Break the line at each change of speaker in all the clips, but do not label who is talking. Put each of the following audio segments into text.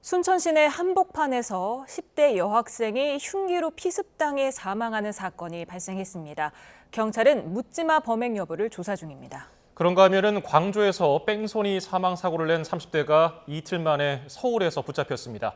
순천 시내 한복판에서 10대 여학생이 흉기로 피습당해 사망하는 사건이 발생했습니다. 경찰은 묻지마 범행 여부를 조사 중입니다.
그런가 하면은 광주에서 뺑소니 사망 사고를 낸 30대가 이틀 만에 서울에서 붙잡혔습니다.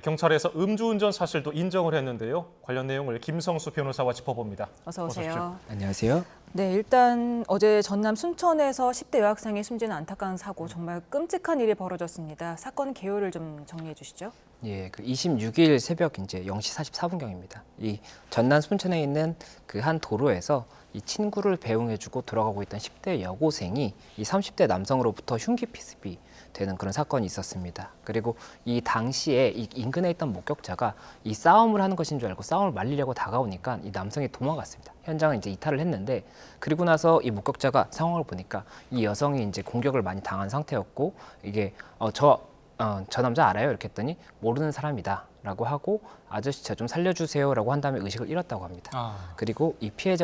경찰에서 음주운전 사실도 인정을 했는데요. 관련 내용을 김성수 변호사와 짚어봅니다.
어서 오세요.
안녕하세요.
네, 일단 어제 전남 순천에서 10대 여학생이 숨지는 안타까운 사고, 정말 끔찍한 일이 벌어졌습니다. 사건 개요를 좀 정리해 주시죠.
예, 26일 새벽 이제 0시 44분경입니다. 이 전남 순천에 있는 그 한 도로에서 이 친구를 배웅해주고 돌아가고 있던 10대 여고생이 이 30대 남성으로부터 흉기 피습이 되는 그런 사건이 있었습니다. 그리고 이 당시에 이 인근에 있던 목격자가 이 싸움을 하는 것인 줄 알고 싸움을 말리려고 다가오니까 이 남성이 도망갔습니다. 현장은 이제 이탈을 했는데, 그리고 나서 이 목격자가 상황을 보니까 이 여성이 이제 공격을 많이 당한 상태였고, 이게 저 남자 알아요? 이렇게 했더니 모르는 사람이다라고 하고, 아저씨 저 좀 살려주세요라고 한 다음에 의식을 잃었다고 합니다. 그리고 이 피해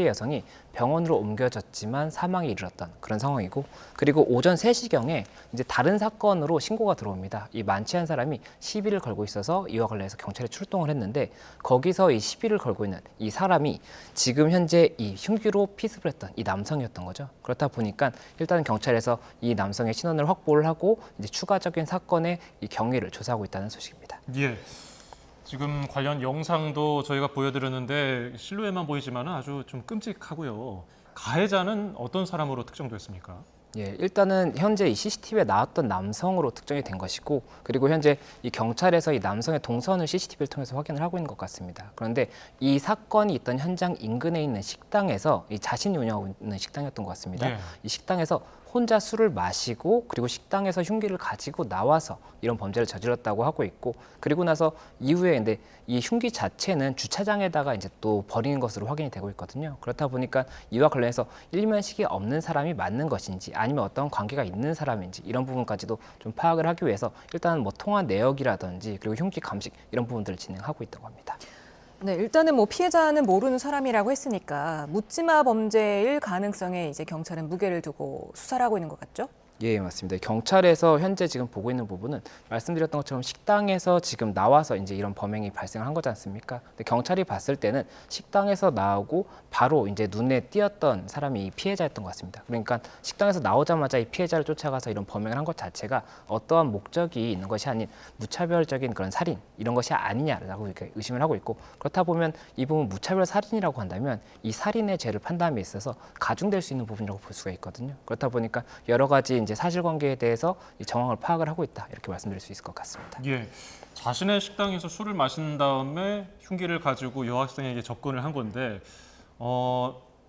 여성이 병원으로 옮겨졌지만 사망에 이르렀던 그런 상황이고, 그리고 오전 3시경에 이제 다른 사건으로 신고가 들어옵니다. 이 만취한 사람이 시비를 걸고 있어서 이와 관련해서 경찰에 출동을 했는데, 거기서 이 시비를 걸고 있는 이 사람이 지금 현재 이 흉기로 피습을 했던 이 남성이었던 거죠. 그렇다 보니까 일단은 경찰에서 이 남성의 신원을 확보를 하고 이제 추가적인 사건의 이 경위를 조사하고 있다는 소식입니다.
예. 지금 관련 영상도 저희가 보여드렸는데 실루엣만 보이지만 아주 좀 끔찍하고요. 가해자는 어떤 사람으로 특정됐습니까?
예, 일단은 현재 이 CCTV에 나왔던 남성으로 특정이 된 것이고, 그리고 현재 이 경찰에서 이 남성의 동선을 CCTV를 통해서 확인을 하고 있는 것 같습니다. 그런데 이 사건이 있던 현장 인근에 있는 식당에서 이 자신이 운영하고 있는 식당이었던 것 같습니다.
예.
이 식당에서 혼자 술을 마시고, 그리고 식당에서 흉기를 가지고 나와서 이런 범죄를 저질렀다고 하고 있고, 그리고 나서 이후에 근데 이 흉기 자체는 주차장에다가 이제 또 버리는 것으로 확인이 되고 있거든요. 그렇다 보니까 이와 관련해서 일면식이 없는 사람이 맞는 것인지, 아니면 어떤 관계가 있는 사람인지, 이런 부분까지도 좀 파악을 하기 위해서 일단은 뭐 통화 내역이라든지 그리고 흉기 감식 이런 부분들을 진행하고 있다고 합니다.
네, 일단은 뭐 피해자는 모르는 사람이라고 했으니까 묻지마 범죄일 가능성에 이제 경찰은 무게를 두고 수사를 하고 있는 것 같죠?
예, 맞습니다. 경찰에서 현재 지금 보고 있는 부분은 말씀드렸던 것처럼 식당에서 지금 나와서 이제 이런 범행이 발생한 거지 않습니까? 근데 경찰이 봤을 때는 식당에서 나오고 바로 이제 눈에 띄었던 사람이 이 피해자였던 것 같습니다. 그러니까 식당에서 나오자마자 이 피해자를 쫓아가서 이런 범행을 한 것 자체가 어떠한 목적이 있는 것이 아닌 무차별적인 그런 살인 이런 것이 아니냐라고 이렇게 의심을 하고 있고, 그렇다 보면 이 부분 무차별 살인이라고 한다면 이 살인의 죄를 판단함에 있어서 가중될 수 있는 부분이라고 볼 수가 있거든요. 그렇다 보니까 여러 가지 이제 사실관계에 대해서 이 정황을 파악을 하고 있다, 이렇게 말씀드릴 수 있을 것 같습니다.
예. 자신의 식당에서 술을 마신 다음에 흉기를 가지고 여학생에게 접근을 한 건데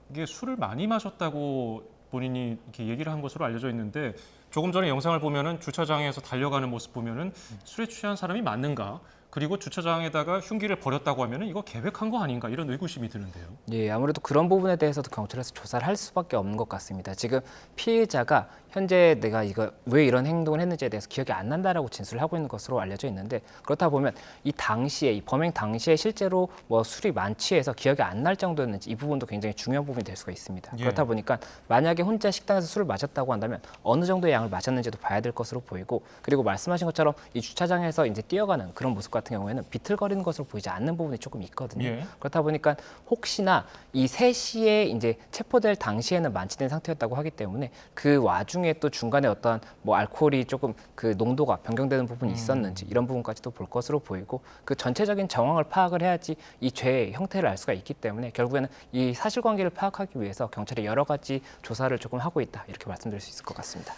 이게 술을 많이 마셨다고 본인이 이렇게 얘기를 한 것으로 알려져 있는데, 조금 전에 영상을 보면은 주차장에서 달려가는 모습 보면은 술에 취한 사람이 맞는가? 그리고 주차장에다가 흉기를 버렸다고 하면은 이거 계획한 거 아닌가? 이런 의구심이 드는데요.
예, 아무래도 그런 부분에 대해서도 경찰에서 조사를 할 수밖에 없는 것 같습니다. 지금 피해자가 현재 내가 이거 왜 이런 행동을 했는지에 대해서 기억이 안 난다라고 진술을 하고 있는 것으로 알려져 있는데, 그렇다 보면 이 당시에 이 범행 당시에 실제로 뭐 술이 만취해서 기억이 안 날 정도였는지, 이 부분도 굉장히 중요한 부분이 될 수가 있습니다.
예.
그렇다 보니까 만약에 혼자 식당에서 술을 마셨다고 한다면 어느 정도의 양을 마셨는지도 봐야 될 것으로 보이고, 그리고 말씀하신 것처럼 이 주차장에서 이제 뛰어가는 그런 모습 같은 경우에는 비틀거리는 것으로 보이지 않는 부분이 조금 있거든요.
예.
그렇다 보니까 혹시나 이 3시에 이제 체포될 당시에는 만취된 상태였다고 하기 때문에 그 와중에 또 중간에 어떠한 뭐 알코올이 조금 그 농도가 변경되는 부분이 있었는지, 이런 부분까지도 볼 것으로 보이고, 그 전체적인 정황을 파악을 해야지 이 죄의 형태를 알 수가 있기 때문에 결국에는 이 사실관계를 파악하기 위해서 경찰이 여러 가지 조사를 조금 하고 있다, 이렇게 말씀드릴 수 있을 것 같습니다.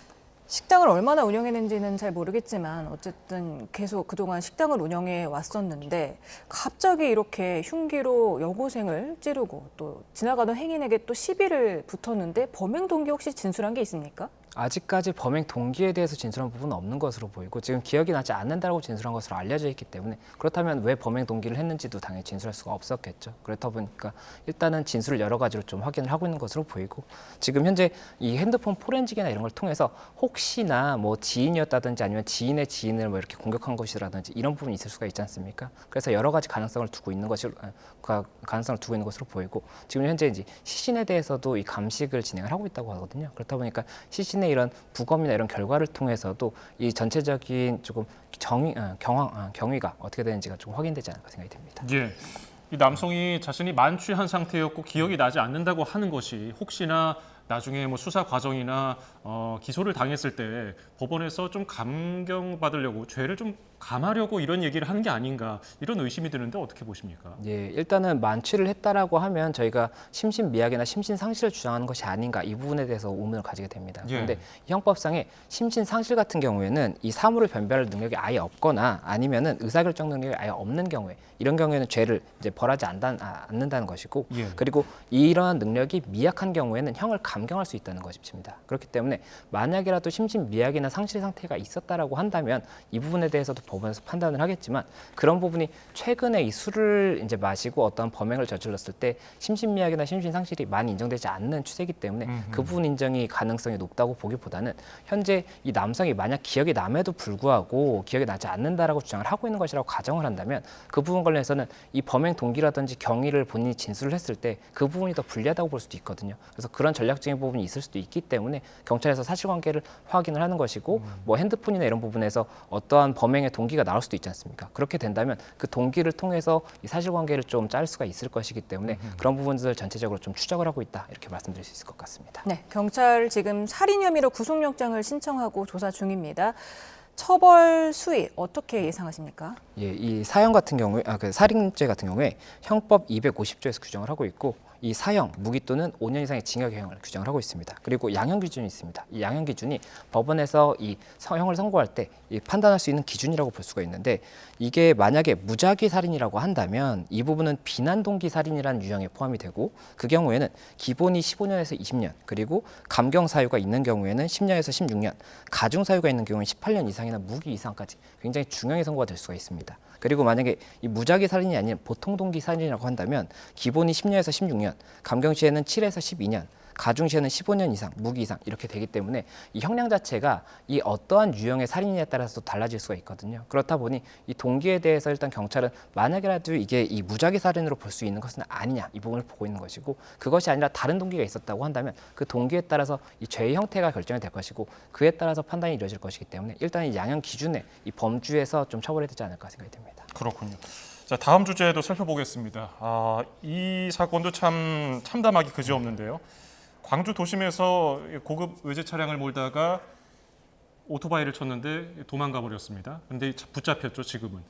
식당을 얼마나 운영했는지는 잘 모르겠지만 어쨌든 계속 그동안 식당을 운영해 왔었는데 갑자기 이렇게 흉기로 여고생을 찌르고 또 지나가던 행인에게 또 시비를 붙었는데 범행 동기 혹시 진술한 게 있습니까?
아직까지 범행 동기에 대해서 진술한 부분은 없는 것으로 보이고, 지금 기억이 나지 않는다고 진술한 것으로 알려져 있기 때문에, 그렇다면 왜 범행 동기를 했는지도 당연히 진술할 수가 없었겠죠. 그렇다 보니까 일단은 진술을 여러 가지로 좀 확인을 하고 있는 것으로 보이고, 지금 현재 이 핸드폰 포렌직이나 이런 걸 통해서 혹시나 뭐 지인이었다든지 아니면 지인의 지인을 뭐 이렇게 공격한 것이라든지 이런 부분이 있을 수가 있지 않습니까? 그래서 여러 가지 가능성을 두고 있는 것으로 보이고, 지금 현재 이제 시신에 대해서도 이 감식을 진행을 하고 있다고 하거든요. 그렇다 보니까 시신에 자신의 이런 부검이나 이런 결과를 통해서도 이 전체적인 조금 경위가 어떻게 되는지가 좀 확인되지 않을까 생각이 듭니다.
예. 이 남성이 자신이 만취한 상태였고 기억이 나지 않는다고 하는 것이 혹시나 나중에 뭐 수사 과정이나 기소를 당했을 때 법원에서 좀 감경받으려고 죄를 좀 감하려고 이런 얘기를 하는 게 아닌가 이런 의심이 드는데 어떻게 보십니까?
예, 일단은 만취를 했다라고 하면 저희가 심신미약이나 심신상실을 주장하는 것이 아닌가 이 부분에 대해서 의문을 가지게 됩니다.
예.
그런데 이 형법상에 심신상실 같은 경우에는 이 사물을 변별할 능력이 아예 없거나 아니면은 의사결정 능력이 아예 없는 경우에 이런 경우에는 죄를 이제 벌하지 않는다는 것이고
예.
그리고 이러한 능력이 미약한 경우에는 형을 감경할 수 있다는 것입니다. 그렇기 때문에 만약이라도 심신미약이나 상실 상태가 있었다라고 한다면 이 부분에 대해서도 법원에서 판단을 하겠지만 그런 부분이 최근에 이 술을 이제 마시고 어떤 범행을 저질렀을 때 심신미약이나 심신상실이 많이 인정되지 않는 추세이기 때문에 그 부분 인정이 가능성이 높다고 보기보다는 현재 이 남성이 만약 기억이 남에도 불구하고 기억이 나지 않는다라고 주장을 하고 있는 것이라고 가정을 한다면 그 부분 관련해서는 이 범행 동기라든지 경위를 본인이 진술을 했을 때 그 부분이 더 불리하다고 볼 수도 있거든요. 그래서 그런 전략적인 부분이 있을 수도 있기 때문에 경찰에서 사실관계를 확인을 하는 것이고 뭐 핸드폰이나 이런 부분에서 어떠한 범행의 동기가 나올 수도 있지 않습니까? 그렇게 된다면 그 동기를 통해서 이 사실관계를 좀 짤 수가 있을 것이기 때문에 그런 부분들 전체적으로 좀 추적을 하고 있다 이렇게 말씀드릴 수 있을 것 같습니다.
네, 경찰 지금 살인 혐의로 구속영장을 신청하고 조사 중입니다. 처벌 수위 어떻게 예상하십니까?
예, 이 사형 같은 경우에 그 살인죄 같은 경우에 형법 250조에서 규정을 하고 있고 이 사형, 무기 또는 5년 이상의 징역형을 규정을 하고 있습니다. 그리고 양형 기준이 있습니다. 이 양형 기준이 법원에서 이 형을 선고할 때 판단할 수 있는 기준이라고 볼 수가 있는데 이게 만약에 무작위 살인이라고 한다면 이 부분은 비난 동기 살인이라는 유형에 포함이 되고 그 경우에는 기본이 15년에서 20년 그리고 감경 사유가 있는 경우에는 10년에서 16년 가중 사유가 있는 경우는 18년 이상이나 무기 이상까지 굉장히 중형의 선고가 될 수가 있습니다. 그리고 만약에 이 무작위 살인이 아닌 보통 동기 살인이라고 한다면 기본이 10년에서 16년, 감경 시에는 7에서 12년, 가중 시에는 15년 이상, 무기 이상 이렇게 되기 때문에 이 형량 자체가 이 어떠한 유형의 살인에 따라서 달라질 수가 있거든요. 그렇다 보니 이 동기에 대해서 일단 경찰은 만약이라도 이게 이 무작위 살인으로 볼 수 있는 것은 아니냐 이 부분을 보고 있는 것이고 그것이 아니라 다른 동기가 있었다고 한다면 그 동기에 따라서 이 죄의 형태가 결정이 될 것이고 그에 따라서 판단이 이루어질 것이기 때문에 일단 이 양형 기준에 이 범주에서 좀 처벌해야 되지 않을까 생각이 듭니다.
그렇군요. 자, 다음 주제도 살펴보겠습니다. 이 사건도 참 참담하기 그지없는데요. 광주 도심에서 고급 외제 차량을 몰다가 오토바이를 쳤는데 도망가 버렸습니다. 근데 붙잡혔죠, 지금은.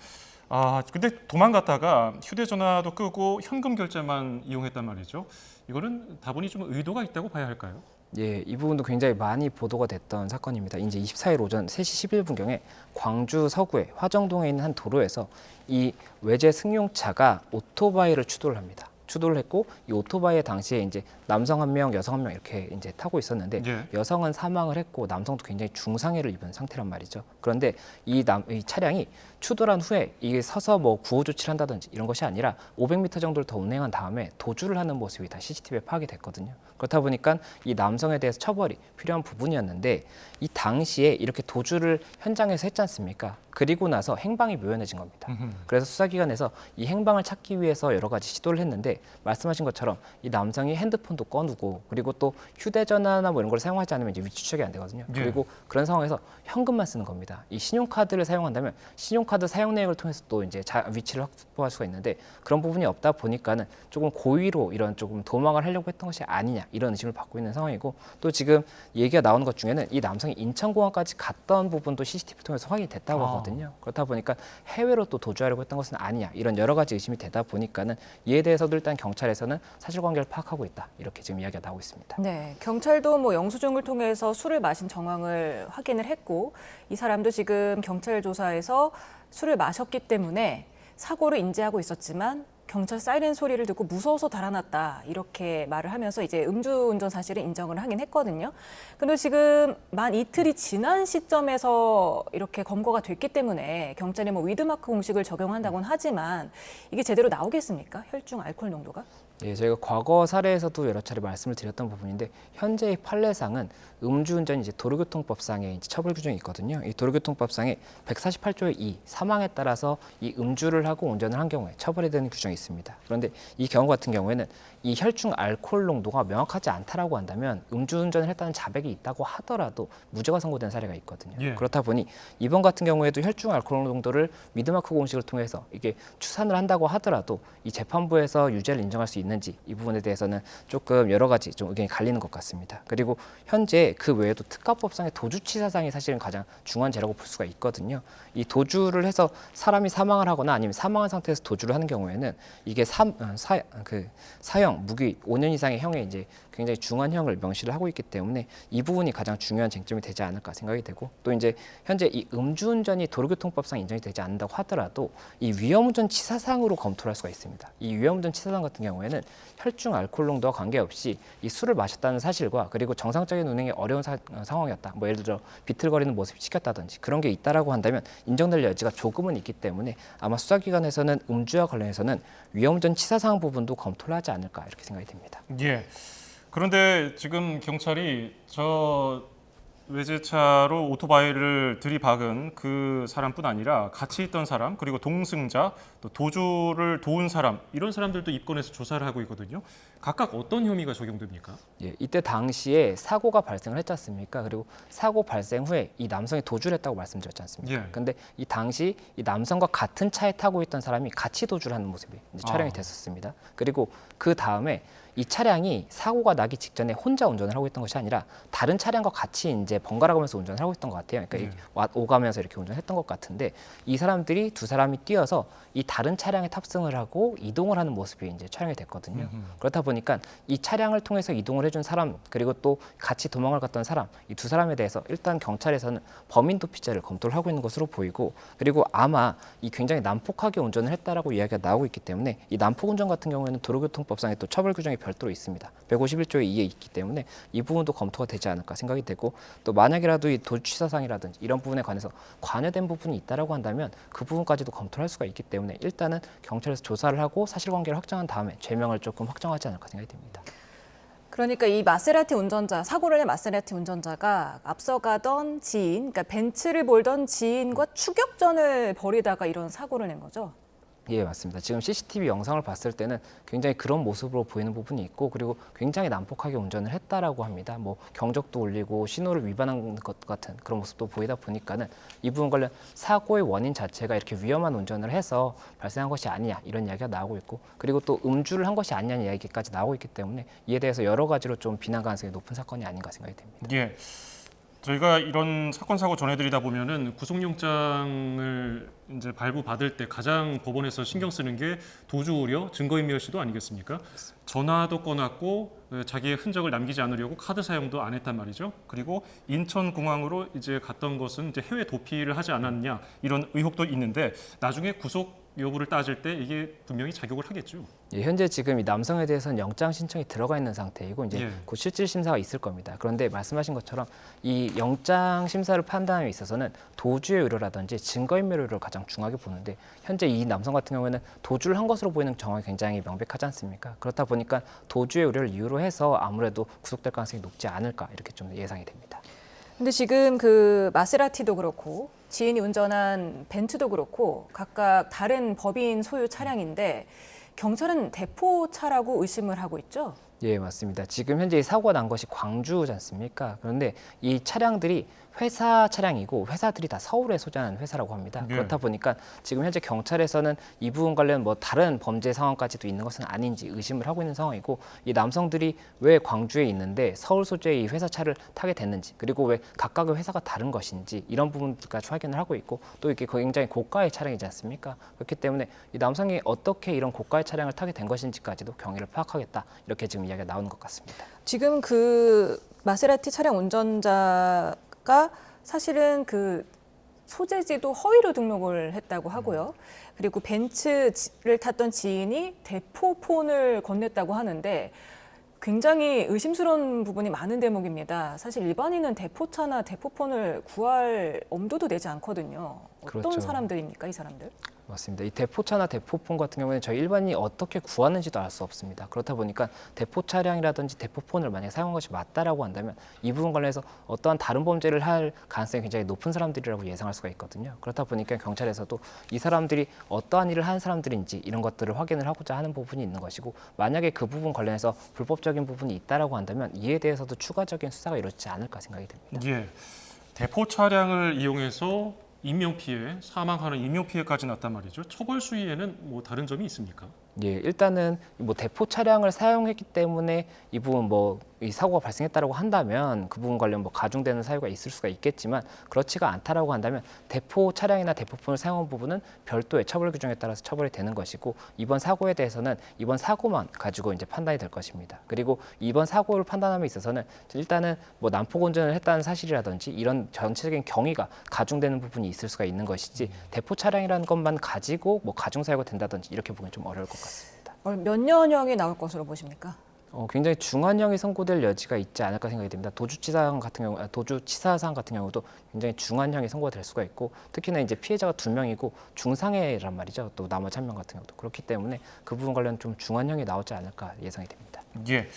근데 도망갔다가 휴대전화도 끄고 현금 결제만 이용했단 말이죠. 이거는 다분히 좀 의도가 있다고 봐야 할까요?
예, 이 부분도 굉장히 많이 보도가 됐던 사건입니다. 이제 24일 오전 3시 11분경에 광주 서구의 화정동에 있는 한 도로에서 이 외제 승용차가 오토바이를 추돌을 합니다. 추돌을 했고 이 오토바이에 당시에 이제 남성 한 명, 여성 한 명 이렇게 이제 타고 있었는데
예.
여성은 사망을 했고 남성도 굉장히 중상해를 입은 상태란 말이죠. 그런데 이 차량이 추돌한 후에 이게 서서 뭐 구호 조치를 한다든지 이런 것이 아니라 500m 정도를 더 운행한 다음에 도주를 하는 모습이 다 CCTV에 파악이 됐거든요. 그렇다 보니까 이 남성에 대해서 처벌이 필요한 부분이었는데 이 당시에 이렇게 도주를 현장에서 했지 않습니까? 그리고 나서 행방이 묘연해진 겁니다. 그래서 수사기관에서 이 행방을 찾기 위해서 여러 가지 시도를 했는데 말씀하신 것처럼 이 남성이 핸드폰도 꺼두고 그리고 또 휴대전화나 뭐 이런 걸 사용하지 않으면 이제 위치 추적이 안 되거든요.
예.
그리고 그런 상황에서 현금만 쓰는 겁니다. 이 신용카드를 사용한다면 신용카드 사용 내역을 통해서 또 이제 위치를 확보할 수가 있는데 그런 부분이 없다 보니까는 조금 고의로 이런 조금 도망을 하려고 했던 것이 아니냐 이런 의심을 받고 있는 상황이고 또 지금 얘기가 나오는 것 중에는 이 남성이 인천공항까지 갔던 부분도 CCTV 통해서 확인이 됐다고 하거든요. 그렇다 보니까 해외로 또 도주하려고 했던 것은 아니냐 이런 여러 가지 의심이 되다 보니까는 이에 대해서도 일단 경찰에서는 사실관계를 파악하고 있다 이렇게 지금 이야기가 나오고 있습니다.
네, 경찰도 뭐 영수증을 통해서 술을 마신 정황을 확인을 했고 이 사람도 지금 경찰 조사에서 술을 마셨기 때문에 사고를 인지하고 있었지만 경찰 사이렌 소리를 듣고 무서워서 달아났다 이렇게 말을 하면서 이제 음주운전 사실을 인정을 하긴 했거든요. 근데 지금 만 이틀이 지난 시점에서 이렇게 검거가 됐기 때문에 경찰이 뭐 위드마크 공식을 적용한다고는 하지만 이게 제대로 나오겠습니까? 혈중 알코올 농도가?
예, 저희가 과거 사례에서도 여러 차례 말씀을 드렸던 부분인데 현재의 판례상은 음주운전이 이제 도로교통법상의 이제 처벌 규정이 있거든요. 이 도로교통법상에 148조의 2 사망에 따라서 이 음주를 하고 운전을 한 경우에 처벌이 되는 규정이 있습니다. 그런데 이 경우 같은 경우에는 이 혈중 알코올 농도가 명확하지 않다라고 한다면 음주운전을 했다는 자백이 있다고 하더라도 무죄가 선고된 사례가 있거든요.
예.
그렇다 보니 이번 같은 경우에도 혈중 알코올 농도를 미드마크 공식을 통해서 이게 추산을 한다고 하더라도 이 재판부에서 유죄를 인정할 수 있는지 이 부분에 대해서는 조금 여러 가지 좀 의견이 갈리는 것 같습니다. 그리고 현재 그 외에도 특가법상의 도주치사상이 사실은 가장 중요한 죄라고 볼 수가 있거든요. 이 도주를 해서 사람이 사망을 하거나 아니면 사망한 상태에서 도주를 하는 경우에는 이게 사형, 무기 5년 이상의 형에 이제 굉장히 중한 형을 명시를 하고 있기 때문에 이 부분이 가장 중요한 쟁점이 되지 않을까 생각이 되고 또 이제 현재 이 음주운전이 도로교통법상 인정이 되지 않는다고 하더라도 이 위험운전 치사상으로 검토를 할 수가 있습니다. 이 위험운전 치사상 같은 경우에는 혈중 알코올 농도와 관계없이 이 술을 마셨다는 사실과 그리고 정상적인 운행이 어려운 상황이었다. 뭐 예를 들어 비틀거리는 모습이 찍혔다든지 그런 게 있다라고 한다면 인정될 여지가 조금은 있기 때문에 아마 수사기관에서는 음주와 관련해서는 위험운전 치사상 부분도 검토를 하지 않을까 이렇게 생각이 됩니다.
예. 그런데 지금 경찰이 저 외제차로 오토바이를 들이박은 그 사람뿐 아니라 같이 있던 사람 그리고 동승자 또 도주를 도운 사람 이런 사람들도 입건해서 조사를 하고 있거든요. 각각 어떤 혐의가 적용됩니까?
예, 이때 당시에 사고가 발생을 했지 않습니까? 그리고 사고 발생 후에 이 남성이 도주를 했다고 말씀드렸지 않습니까?
예.
근데 이 당시 이 남성과 같은 차에 타고 있던 사람이 같이 도주를 하는 모습이 이제 촬영이 됐었습니다. 그리고 그 다음에 이 차량이 사고가 나기 직전에 혼자 운전을 하고 있던 것이 아니라 다른 차량과 같이 이제 번갈아 가면서 운전을 하고 있던 것 같아요. 그러니까 오가면서 이렇게 운전했던 것 같은데 이 사람들이 두 사람이 뛰어서 이 다른 차량에 탑승을 하고 이동을 하는 모습이 이제 촬영이 됐거든요. 그렇다 보니까 이 차량을 통해서 이동을 해준 사람 그리고 또 같이 도망을 갔던 사람 이 두 사람에 대해서 일단 경찰에서는 범인 도피죄를 검토를 하고 있는 것으로 보이고 그리고 아마 이 굉장히 난폭하게 운전을 했다라고 이야기가 나오고 있기 때문에 이 난폭 운전 같은 경우에는 도로교통법상에 또 처벌 규정이 별도로 있습니다. 151조에 2에 있기 때문에 이 부분도 검토가 되지 않을까 생각이 되고 또 만약이라도 이 도주치사상이라든지 이런 부분에 관해서 관여된 부분이 있다라고 한다면 그 부분까지도 검토를 할 수가 있기 때문에 일단은 경찰에서 조사를 하고 사실관계를 확정한 다음에 죄명을 조금 확정하지 않을까 생각이 됩니다.
그러니까 이 마세라티 운전자, 사고를 낸 마세라티 운전자가 앞서가던 지인, 그러니까 벤츠를 몰던 지인과 추격전을 벌이다가 이런 사고를 낸 거죠?
예, 맞습니다. 지금 CCTV 영상을 봤을 때는 굉장히 그런 모습으로 보이는 부분이 있고 그리고 굉장히 난폭하게 운전을 했다라고 합니다. 뭐 경적도 울리고 신호를 위반한 것 같은 그런 모습도 보이다 보니까는 이 부분 관련 사고의 원인 자체가 이렇게 위험한 운전을 해서 발생한 것이 아니냐 이런 이야기가 나오고 있고 그리고 또 음주를 한 것이 아니냐는 이야기까지 나오고 있기 때문에 이에 대해서 여러 가지로 좀 비난 가능성이 높은 사건이 아닌가 생각이 됩니다.
예. 저희가 이런 사건 사고 전해드리다 보면은 구속영장을 이제 발부받을 때 가장 법원에서 신경 쓰는 게 도주 우려, 증거인멸시도 아니겠습니까? 전화도 꺼놨고 자기의 흔적을 남기지 않으려고 카드 사용도 안 했단 말이죠. 그리고 인천공항으로 이제 갔던 것은 이제 해외 도피를 하지 않았냐 이런 의혹도 있는데 나중에 구속 여부를 따질 때 이게 분명히 작용을 하겠죠.
예, 현재 지금 이 남성에 대해서는 영장 신청이 들어가 있는 상태이고 이제
예.
곧 실질 심사가 있을 겁니다. 그런데 말씀하신 것처럼 이 영장 심사를 판단함에 있어서는 도주의 우려라든지 증거인멸 우려를 가장 중요하게 보는데 현재 이 남성 같은 경우에는 도주를 한 것으로 보이는 정황이 굉장히 명백하지 않습니까? 그렇다 보니까 도주의 우려를 이유로 해서 아무래도 구속될 가능성이 높지 않을까 이렇게 좀 예상이 됩니다.
근데 지금 그 마세라티도 그렇고 지인이 운전한 벤츠도 그렇고 각각 다른 법인 소유 차량인데 경찰은 대포차라고 의심을 하고 있죠?
예, 맞습니다. 지금 현재 이 사고가 난 것이 광주지 않습니까? 그런데 이 차량들이 회사 차량이고 회사들이 다 서울에 소재하는 회사라고 합니다.
네.
그렇다 보니까 지금 현재 경찰에서는 이 부분 관련 뭐 다른 범죄 상황까지도 있는 것은 아닌지 의심을 하고 있는 상황이고 이 남성들이 왜 광주에 있는데 서울 소재의 이 회사 차를 타게 됐는지 그리고 왜 각각의 회사가 다른 것인지 이런 부분까지 확인을 하고 있고 또 이렇게 굉장히 고가의 차량이지 않습니까? 그렇기 때문에 이 남성이 어떻게 이런 고가의 차량을 타게 된 것인지까지도 경위를 파악하겠다 이렇게 지금 이야기가 나오는 것 같습니다.
지금 그 마세라티 차량 운전자가 사실은 소재지도 허위로 등록을 했다고 하고요. 그리고 벤츠를 탔던 지인이 대포폰을 건넸다고 하는데 굉장히 의심스러운 부분이 많은 대목입니다. 사실 일반인은 대포차나 대포폰을 구할 엄두도 내지 않거든요. 어떤
그렇죠.
사람들입니까, 이 사람들?
맞습니다. 이 대포차나 대포폰 같은 경우에는 저희 일반인이 어떻게 구하는지도 알 수 없습니다. 그렇다 보니까 대포 차량이라든지 대포폰을 만약에 사용한 것이 맞다라고 한다면 이 부분 관련해서 어떠한 다른 범죄를 할 가능성이 굉장히 높은 사람들이라고 예상할 수가 있거든요. 그렇다 보니까 경찰에서도 이 사람들이 어떠한 일을 한 사람들인지 이런 것들을 확인을 하고자 하는 부분이 있는 것이고, 만약에 그 부분 관련해서 불법적인 부분이 있다라고 한다면 이에 대해서도 추가적인 수사가 이루어지지 않을까 생각이 듭니다.
예, 대포 차량을 이용해서 인명피해, 사망하는 인명피해까지 났단 말이죠. 처벌 수위에는 뭐 다른 점이 있습니까?
예, 일단은 뭐 대포 차량을 사용했기 때문에 이 부분 뭐 이 사고가 발생했다라고 한다면 그 부분 관련 뭐 가중되는 사유가 있을 수가 있겠지만, 그렇지가 않다라고 한다면 대포 차량이나 대포폰을 사용한 부분은 별도의 처벌 규정에 따라서 처벌이 되는 것이고, 이번 사고에 대해서는 이번 사고만 가지고 이제 판단이 될 것입니다. 그리고 이번 사고를 판단함에 있어서는 일단은 뭐 난폭 운전을 했다는 사실이라든지 이런 전체적인 경위가 가중되는 부분이 있을 수가 있는 것이지, 대포 차량이라는 것만 가지고 뭐 가중 사유가 된다든지 이렇게 보기는 좀 어려울 것 같습니다.
몇 년형이 나올 것으로 보십니까?
굉장히 중한형이 선고될 여지가 있지 않을까 생각이 됩니다. 도주치사상 같은 경우도 굉장히 중한형이 선고가 될 수가 있고, 특히나 이제 피해자가 2명이고 중상해란 말이죠. 또 나머지 1명 같은 경우도 그렇기 때문에 그 부분 관련 좀 중한형이 나오지 않을까 예상이 됩니다.
예.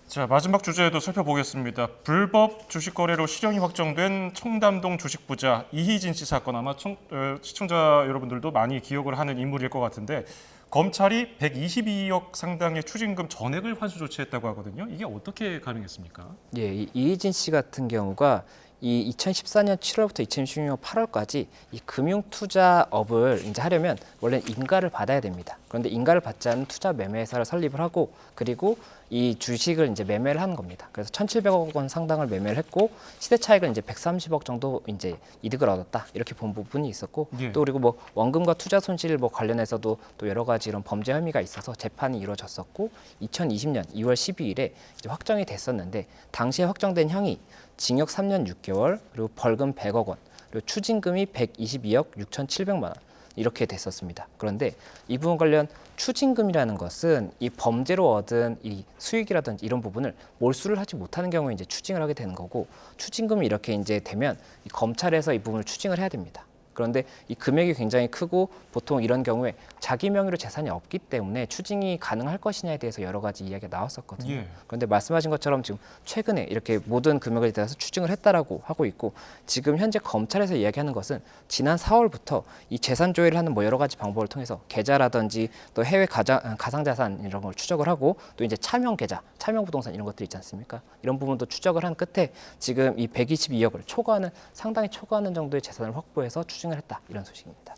자, 마지막 주제도 살펴보겠습니다. 불법 주식 거래로 실형이 확정된 청담동 주식부자 이희진 씨 사건, 아마 시청자 여러분들도 많이 기억을 하는 인물일 것 같은데, 검찰이 122억 상당의 추징금 전액을 환수 조치했다고 하거든요. 이게 어떻게 가능했습니까?
예, 이 이희진 씨 같은 경우가 이 2014년 7월부터 2016년 8월까지 이 금융투자업을 이제 하려면 원래 인가를 받아야 됩니다. 그런데 인가를 받지 않은 투자 매매회사를 설립을 하고, 그리고 이 주식을 이제 매매를 하는 겁니다. 그래서 1,700억 원 상당을 매매를 했고, 시세 차익은 이제 130억 정도 이제 이득을 얻었다, 이렇게 본 부분이 있었고,
예.
또 그리고 뭐 원금과 투자 손실 뭐 관련해서도 또 여러 가지 이런 범죄 혐의가 있어서 재판이 이루어졌었고, 2020년 2월 12일에 이제 확정이 됐었는데, 당시에 확정된 형이 징역 3년 6개월, 그리고 벌금 100억 원, 그리고 추징금이 122억 6,700만 원 이렇게 됐었습니다. 그런데 이 부분 관련 추징금이라는 것은 이 범죄로 얻은 이 수익이라든지 이런 부분을 몰수를 하지 못하는 경우에 이제 추징을 하게 되는 거고, 추징금이 이렇게 이제 되면 이 검찰에서 이 부분을 추징을 해야 됩니다. 그런데 이 금액이 굉장히 크고, 보통 이런 경우에 자기 명의로 재산이 없기 때문에 추징이 가능할 것이냐에 대해서 여러 가지 이야기가 나왔었거든요.
예.
그런데 말씀하신 것처럼 지금 최근에 이렇게 모든 금액에 대해서 추징을 했다라고 하고 있고, 지금 현재 검찰에서 이야기하는 것은 지난 4월부터 이 재산 조회를 하는 뭐 여러 가지 방법을 통해서 계좌라든지 또 해외 가상자산 이런 걸 추적을 하고, 또 이제 차명 계좌, 차명 부동산 이런 것들 있지 않습니까? 이런 부분도 추적을 한 끝에 지금 이 122억을 상당히 초과하는 정도의 재산을 확보해서 추징을 했다, 이런 소식입니다.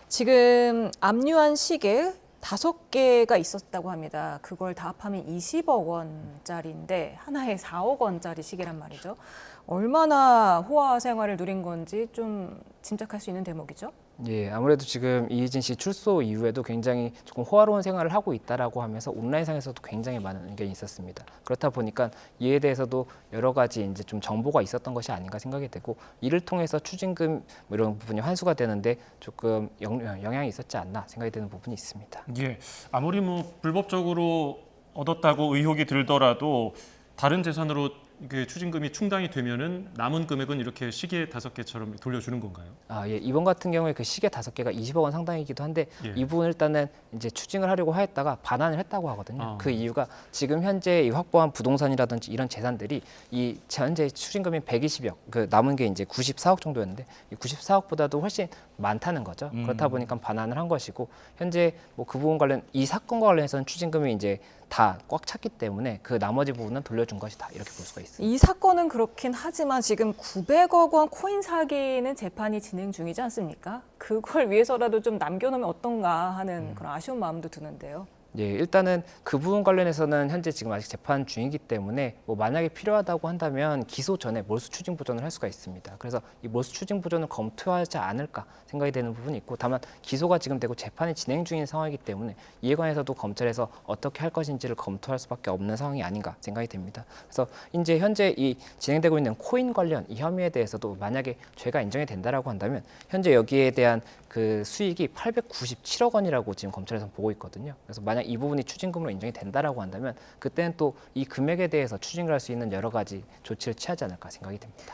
지금 압류한 시계 5개가 있었다고 합니다. 그걸 다 합하면 20억 원짜리인데 하나에 4억 원짜리 시계란 말이죠. 얼마나 호화 생활을 누린 건지 좀 짐작할 수 있는 대목이죠.
예, 아무래도 지금 이희진 씨 출소 이후에도 굉장히 조금 호화로운 생활을 하고 있다라고 하면서 온라인상에서도 굉장히 많은 의견이 있었습니다. 그렇다 보니까 이에 대해서도 여러 가지 이제 좀 정보가 있었던 것이 아닌가 생각이 되고, 이를 통해서 추징금 뭐 이런 부분이 환수가 되는데 조금 영향이 있었지 않나 생각이 되는 부분이 있습니다.
예. 아무리 뭐 불법적으로 얻었다고 의혹이 들더라도 다른 재산으로 이게 추징금이 충당이 되면은 남은 금액은 이렇게 시계 5개처럼 돌려주는 건가요?
예, 이번 같은 경우에 그 시계 5개가 20억 원 상당이기도 한데,
예.
이 부분 일단은 이제 추징을 하려고 했다가 반환을 했다고 하거든요. 그 이유가 지금 현재 이 확보한 부동산이라든지 이런 재산들이 이 현재 추징금이 120억, 그 남은 게 이제 94억 정도였는데, 이 94억보다도 훨씬 많다는 거죠. 그렇다 보니까 반환을 한 것이고, 현재 뭐 그 부분 관련 이 사건과 관련해서는 추징금이 이제 다 꽉 찼기 때문에 그 나머지 부분은 돌려준 것이다, 이렇게 볼 수가 있습니다.
이 사건은 그렇긴 하지만 지금 900억 원 코인 사기는 재판이 진행 중이지 않습니까? 그걸 위해서라도 좀 남겨놓으면 어떤가 하는 그런 아쉬운 마음도 드는데요.
예, 일단은 그 부분 관련해서는 현재 지금 아직 재판 중이기 때문에 뭐 만약에 필요하다고 한다면 기소 전에 몰수 추징 보전을 할 수가 있습니다. 그래서 이 몰수 추징 보전을 검토하지 않을까 생각이 되는 부분이 있고, 다만 기소가 지금 되고 재판이 진행 중인 상황이기 때문에 이에 관해서도 검찰에서 어떻게 할 것인지를 검토할 수밖에 없는 상황이 아닌가 생각이 됩니다. 그래서 이제 현재 이 진행되고 있는 코인 관련 이 혐의에 대해서도 만약에 죄가 인정이 된다라고 한다면 현재 여기에 대한 그 수익이 897억 원이라고 지금 검찰에서 보고 있거든요. 그래서 만약 이 부분이 추징금으로 인정이 된다라고 한다면 그때는 또 이 금액에 대해서 추징을 할 수 있는 여러 가지 조치를 취하지 않을까 생각이 됩니다.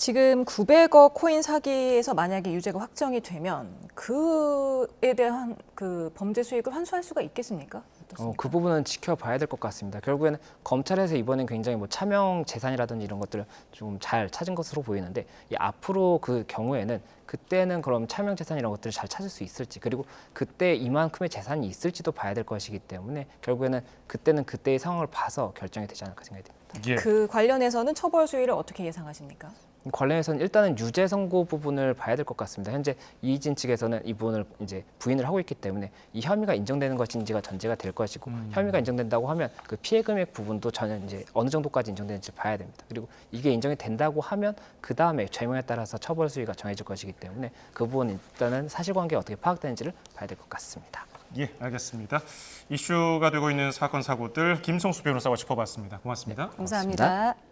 지금 900억 코인 사기에서 만약에 유죄가 확정이 되면 그에 대한 그 범죄 수익을 환수할 수가 있겠습니까? 어떻습니까?
그 부분은 지켜봐야 될 것 같습니다. 결국에는 검찰에서 이번엔 굉장히 뭐 차명 재산이라든지 이런 것들을 좀 잘 찾은 것으로 보이는데 이 앞으로 그 경우에는 그때는 그럼 차명 재산 이런 것들을 잘 찾을 수 있을지 그리고 그때 이만큼의 재산이 있을지도 봐야 될 것이기 때문에 결국에는 그때는 그때의 상황을 봐서 결정이 되지 않을까 생각이 듭니다.
예.
그 관련해서는 처벌 수위를 어떻게 예상하십니까?
관련해서는 일단은 유죄 선고 부분을 봐야 될 것 같습니다. 현재 이희진 측에서는 이 부분을 이제 부인을 하고 있기 때문에 이 혐의가 인정되는 것인지가 전제가 될 것이고 혐의가 인정된다고 하면 그 피해 금액 부분도 전혀 이제 어느 정도까지 인정되는지 봐야 됩니다. 그리고 이게 인정이 된다고 하면 그 다음에 죄명에 따라서 처벌 수위가 정해질 것이기 때문에 그 부분 일단은 사실관계가 어떻게 파악되는지를 봐야 될 것 같습니다.
예, 알겠습니다. 이슈가 되고 있는 사건 사고들 김성수 변호사와 짚어봤습니다. 고맙습니다.
감사합니다.